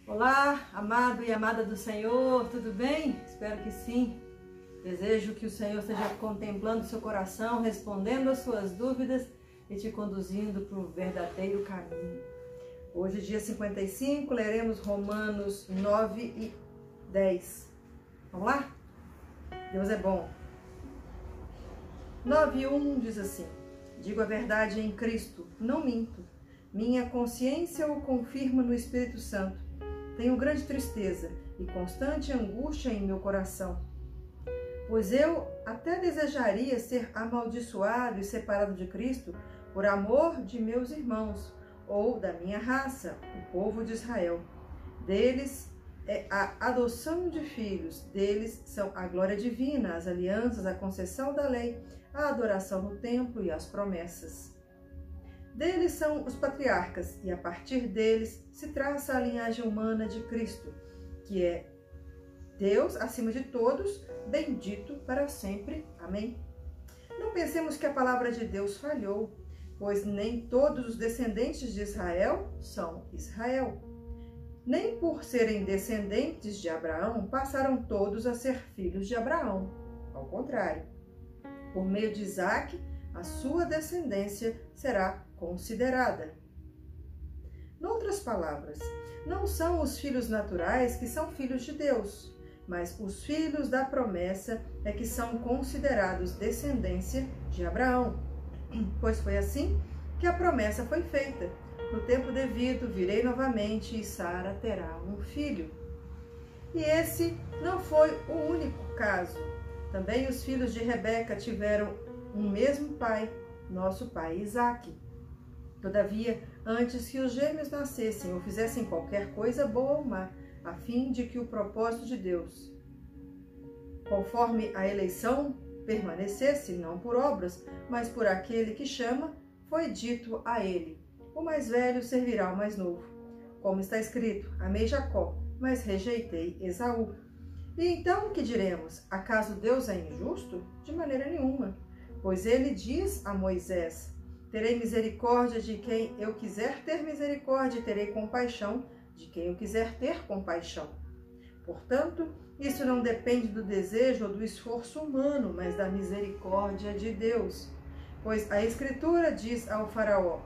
Olá, amado e amada do Senhor, tudo bem? Espero que sim. Desejo que o Senhor esteja contemplando seu coração, respondendo as suas dúvidas e te conduzindo para o verdadeiro caminho. Hoje, dia 55, leremos Romanos 9 e 10. Vamos lá? Deus é bom. 9:1 diz assim: digo a verdade em Cristo, não minto. Minha consciência o confirma no Espírito Santo. Tenho grande tristeza e constante angústia em meu coração. Pois eu até desejaria ser amaldiçoado e separado de Cristo por amor de meus irmãos, ou da minha raça, o povo de Israel. Deles é a adoção de filhos, deles são a glória divina, as alianças, a concessão da lei, a adoração no templo e as promessas. Deles são os patriarcas, e a partir deles se traça a linhagem humana de Cristo, que é Deus acima de todos, bendito para sempre. Amém. Não pensemos que a palavra de Deus falhou, pois nem todos os descendentes de Israel são Israel. Nem por serem descendentes de Abraão passaram todos a ser filhos de Abraão. Ao contrário, por meio de Isaque, a sua descendência será considerada. Noutras palavras, não são os filhos naturais que são filhos de Deus, mas os filhos da promessa é que são considerados descendência de Abraão. Pois foi assim que a promessa foi feita. No tempo devido, virei novamente e Sara terá um filho. E esse não foi o único caso. Também os filhos de Rebeca tiveram um mesmo pai, nosso pai Isaque. Todavia, antes que os gêmeos nascessem ou fizessem qualquer coisa boa ou má, a fim de que o propósito de Deus, conforme a eleição, permanecesse, não por obras, mas por aquele que chama, foi dito a ele: o mais velho servirá ao mais novo. Como está escrito: amei Jacó, mas rejeitei Esaú. E então, que diremos? Acaso Deus é injusto? De maneira nenhuma. Pois ele diz a Moisés: terei misericórdia de quem eu quiser ter misericórdia, e terei compaixão de quem eu quiser ter compaixão. Portanto, isso não depende do desejo ou do esforço humano, mas da misericórdia de Deus. Pois a Escritura diz ao faraó: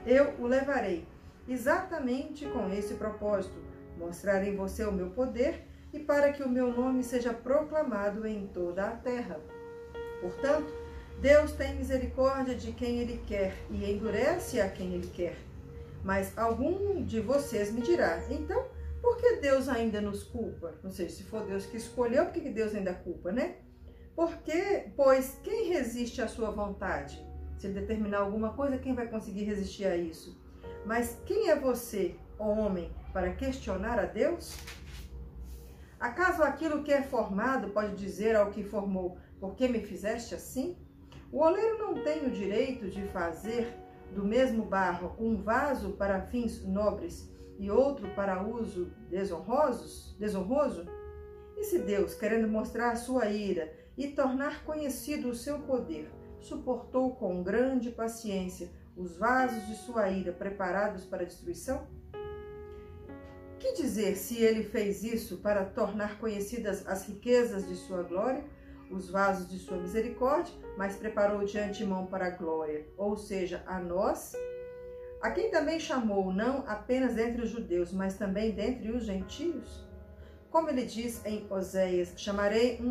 eu o levarei, exatamente com esse propósito, mostrar em você o meu poder e para que o meu nome seja proclamado em toda a terra. Portanto, Deus tem misericórdia de quem Ele quer e endurece a quem Ele quer. Mas algum de vocês me dirá: então, por que Deus ainda nos culpa? Não sei, se for Deus que escolheu, por que Deus ainda culpa, né? Pois quem resiste à sua vontade? Se Ele determinar alguma coisa, quem vai conseguir resistir a isso? Mas quem é você, ó homem, para questionar a Deus? Acaso aquilo que é formado pode dizer ao que formou: por que me fizeste assim? O oleiro não tem o direito de fazer do mesmo barro um vaso para fins nobres e outro para uso desonroso? E se Deus, querendo mostrar a sua ira e tornar conhecido o seu poder, suportou com grande paciência os vasos de sua ira preparados para a destruição? Que dizer se ele fez isso para tornar conhecidas as riquezas de sua glória, os vasos de sua misericórdia, mas preparou de antemão para a glória, ou seja, a nós, a quem também chamou não apenas dentre os judeus, mas também dentre os gentios? Como ele diz em Oséias: chamarei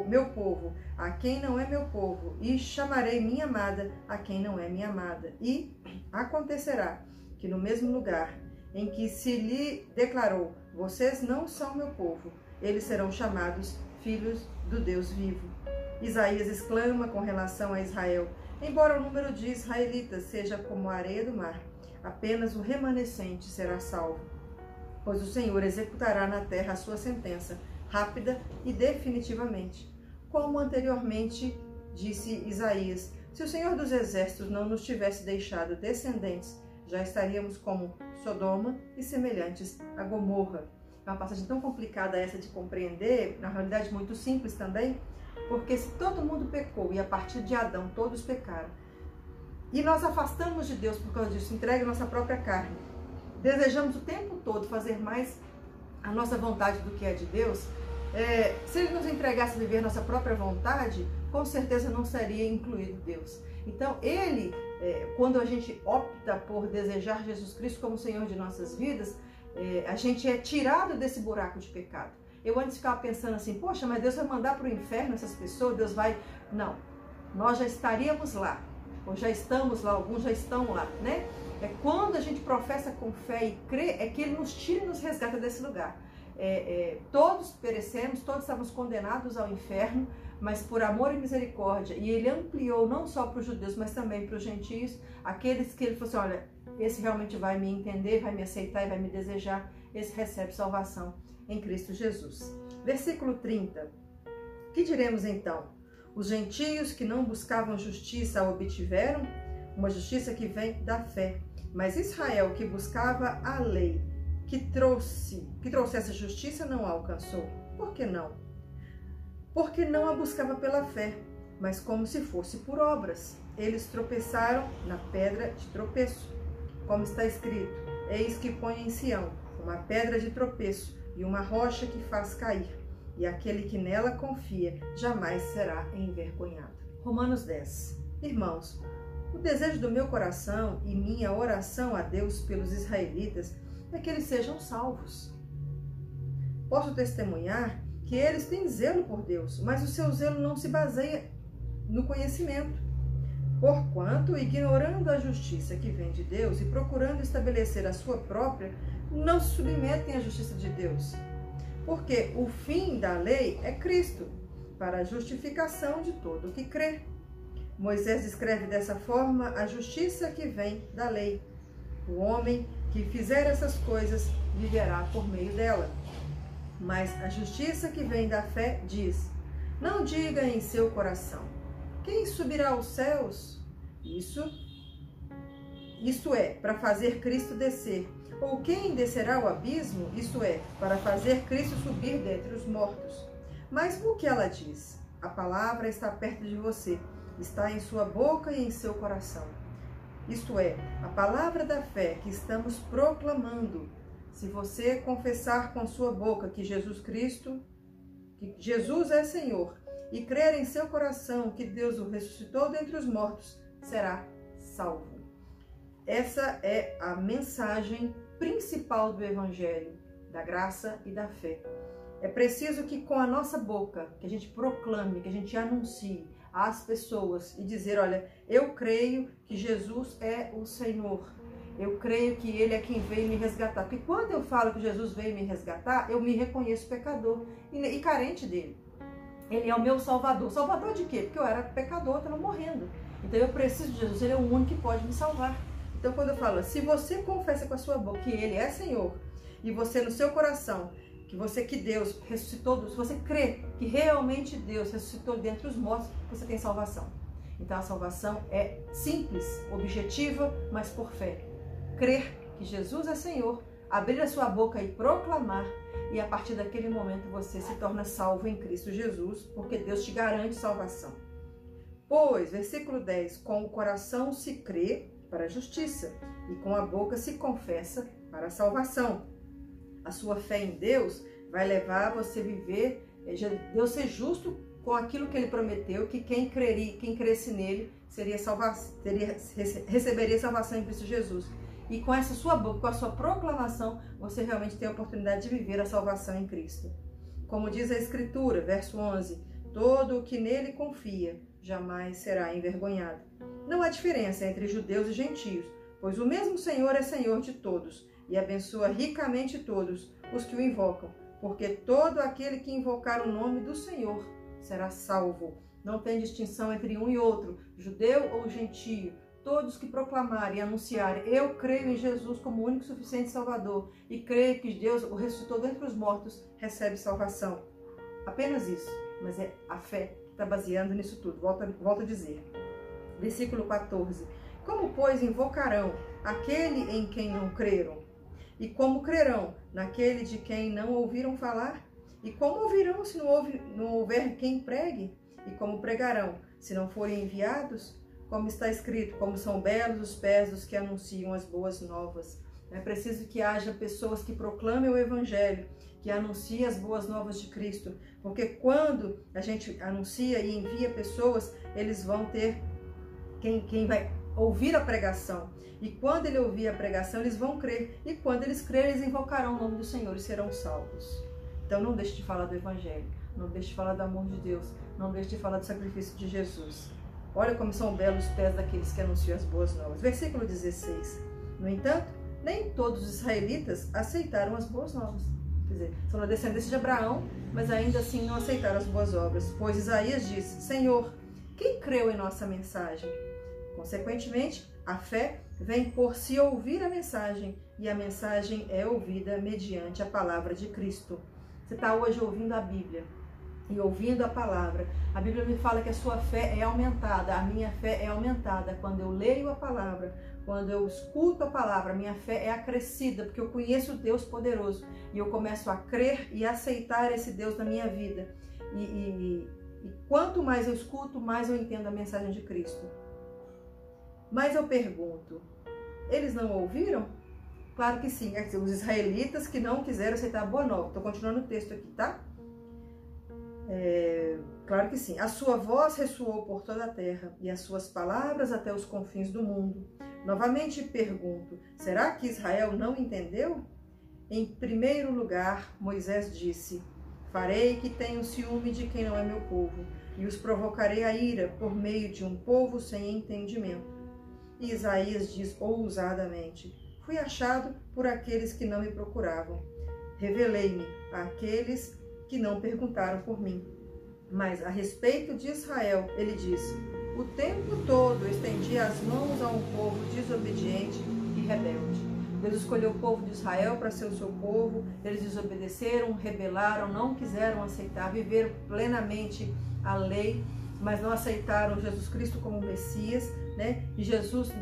meu povo a quem não é meu povo, e chamarei minha amada a quem não é minha amada. E acontecerá que no mesmo lugar em que se lhe declarou: vocês não são meu povo, eles serão chamados filhos do Deus vivo. Isaías exclama com relação a Israel: embora o número de israelitas seja como a areia do mar, apenas o remanescente será salvo. Pois o Senhor executará na terra a sua sentença, rápida e definitivamente. Como anteriormente disse Isaías: se o Senhor dos Exércitos não nos tivesse deixado descendentes, já estaríamos como Sodoma e semelhantes a Gomorra. É uma passagem tão complicada essa de compreender, na realidade muito simples também, porque se todo mundo pecou e a partir de Adão todos pecaram, e nós afastamos de Deus por causa disso, entregue nossa própria carne, desejamos o tempo todo fazer mais a nossa vontade do que é de Deus, se ele nos entregasse a viver nossa própria vontade, com certeza não seria incluído Deus. Então, ele, quando a gente opta por desejar Jesus Cristo como Senhor de nossas vidas, a gente é tirado desse buraco de pecado. Eu antes ficava pensando assim, poxa, mas Deus vai mandar para o inferno essas pessoas, Deus vai... Não, nós já estaríamos lá, ou já estamos lá, alguns já estão lá, né? É quando a gente professa com fé e crê, é que Ele nos tira e nos resgata desse lugar. Todos perecemos, todos estamos condenados ao inferno, mas por amor e misericórdia, e Ele ampliou não só para os judeus, mas também para os gentios, aqueles que Ele falou assim, olha, esse realmente vai me entender, vai me aceitar e vai me desejar, esse recebe salvação em Cristo Jesus. Versículo 30. Que diremos então? Os gentios que não buscavam justiça a obtiveram, uma justiça que vem da fé. Mas Israel, que buscava a lei, que trouxesse justiça, não a alcançou. Por que não? Porque não a buscava pela fé, mas como se fosse por obras. Eles tropeçaram na pedra de tropeço. Como está escrito, eis que põe em Sião uma pedra de tropeço e uma rocha que faz cair, e aquele que nela confia jamais será envergonhado. Romanos 10. Irmãos, o desejo do meu coração e minha oração a Deus pelos israelitas é que eles sejam salvos. Posso testemunhar que eles têm zelo por Deus, mas o seu zelo não se baseia no conhecimento. Porquanto, ignorando a justiça que vem de Deus e procurando estabelecer a sua própria, não se submetem à justiça de Deus. Porque o fim da lei é Cristo, para a justificação de todo o que crê. Moisés descreve dessa forma a justiça que vem da lei. O homem que fizer essas coisas viverá por meio dela. Mas a justiça que vem da fé diz, não diga em seu coração, quem subirá aos céus? Isto é, para fazer Cristo descer. Ou quem descerá ao abismo? Isto é, para fazer Cristo subir dentre os mortos. Mas o que ela diz? A palavra está perto de você, está em sua boca e em seu coração. Isto é, a palavra da fé que estamos proclamando. Se você confessar com sua boca que Jesus é Senhor, e crer em seu coração que Deus o ressuscitou dentre os mortos, será salvo. Essa é a mensagem principal do Evangelho, da graça e da fé. É preciso que com a nossa boca, que a gente proclame, que a gente anuncie às pessoas e dizer, olha, eu creio que Jesus é o Senhor. Eu creio que Ele é quem veio me resgatar. Porque quando eu falo que Jesus veio me resgatar, eu me reconheço pecador e carente dele. Ele é o meu Salvador. Salvador de quê? Porque eu era pecador, estava morrendo. Então eu preciso de Jesus, Ele é o único que pode me salvar. Então quando eu falo, se você confessa com a sua boca que Ele é Senhor, e você no seu coração, que Deus ressuscitou, se você crê que realmente Deus ressuscitou dentre os mortos, você tem salvação. Então a salvação é simples, objetiva, mas por fé. Crer que Jesus é Senhor, abrir a sua boca e proclamar, e a partir daquele momento você se torna salvo em Cristo Jesus, porque Deus te garante salvação. Pois, versículo 10, com o coração se crê para a justiça, e com a boca se confessa para a salvação. A sua fé em Deus vai levar você a viver, Deus ser justo com aquilo que Ele prometeu, que quem cresce nele receberia salvação em Cristo Jesus. E com essa sua boca, com a sua proclamação, você realmente tem a oportunidade de viver a salvação em Cristo. Como diz a Escritura, verso 11, todo o que nele confia jamais será envergonhado. Não há diferença entre judeus e gentios, pois o mesmo Senhor é Senhor de todos e abençoa ricamente todos os que o invocam, porque todo aquele que invocar o nome do Senhor será salvo. Não tem distinção entre um e outro, judeu ou gentio. Todos que proclamarem e anunciarem, eu creio em Jesus como único e suficiente Salvador e creio que Deus o ressuscitou dentre os mortos, recebe salvação. Apenas isso, mas é a fé que está baseando nisso tudo. Volto a dizer. Versículo 14. Como, pois, invocarão aquele em quem não creram? E como crerão naquele de quem não ouviram falar? E como ouvirão se não houver quem pregue? E como pregarão se não forem enviados? Como está escrito, como são belos os pés dos que anunciam as boas novas. É preciso que haja pessoas que proclamem o Evangelho, que anunciem as boas novas de Cristo, porque quando a gente anuncia e envia pessoas, eles vão ter quem vai ouvir a pregação. E quando ele ouvir a pregação, eles vão crer. E quando eles crerem, eles invocarão o nome do Senhor e serão salvos. Então não deixe de falar do Evangelho, não deixe de falar do amor de Deus, não deixe de falar do sacrifício de Jesus. Olha como são belos os pés daqueles que anunciam as boas novas. Versículo 16. No entanto, nem todos os israelitas aceitaram as boas novas. Quer dizer, são da descendência de Abraão, mas ainda assim não aceitaram as boas obras. Pois Isaías disse: Senhor, quem creu em nossa mensagem? Consequentemente, a fé vem por se ouvir a mensagem, e a mensagem é ouvida mediante a palavra de Cristo. Você está hoje ouvindo a Bíblia e ouvindo a palavra. A Bíblia me fala que a sua fé é aumentada, a minha fé é aumentada quando eu leio a palavra, quando eu escuto a palavra, a minha fé é acrescida, porque eu conheço o Deus poderoso e eu começo a crer e aceitar esse Deus na minha vida. E quanto mais eu escuto, mais eu entendo a mensagem de Cristo. Mas eu pergunto, eles não ouviram? Claro que sim, os israelitas que não quiseram aceitar a boa nova. Estou continuando o texto aqui, tá? Claro que sim. A sua voz ressoou por toda a terra e as suas palavras até os confins do mundo. Novamente pergunto, será que Israel não entendeu? Em primeiro lugar, Moisés disse: farei que tenham ciúme de quem não é meu povo, e os provocarei a ira por meio de um povo sem entendimento. E Isaías diz ousadamente: fui achado por aqueles que não me procuravam. Revelei-me àqueles que não perguntaram por mim. Mas a respeito de Israel, ele diz: o tempo todo estendi as mãos a um povo desobediente e rebelde. Deus escolheu o povo de Israel para ser o seu povo. Eles desobedeceram, rebelaram, não quiseram aceitar, viveram plenamente a lei, mas não aceitaram Jesus Cristo como Messias, né? E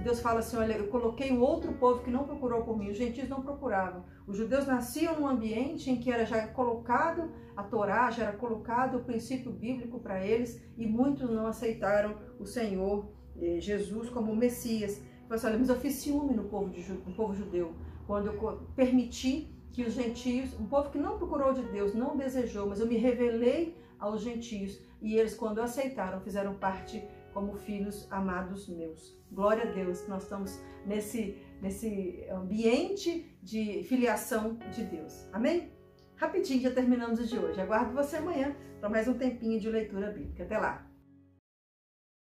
Deus fala assim: olha, eu coloquei um outro povo que não procurou por mim. Os gentios não procuravam. Os judeus nasciam num ambiente em que era já colocado a Torá, já era colocado o princípio bíblico para eles, e muitos não aceitaram o Senhor Jesus como Messias. Assim, olha, mas eu fiz ciúme no povo judeu, quando eu permiti que os gentios, um povo que não procurou de Deus, não desejou, mas eu me revelei aos gentios, e eles, quando aceitaram, fizeram parte como filhos amados meus. Glória a Deus que nós estamos nesse ambiente de filiação de Deus. Amém? Rapidinho, já terminamos o de hoje. Aguardo você amanhã para mais um tempinho de leitura bíblica. Até lá!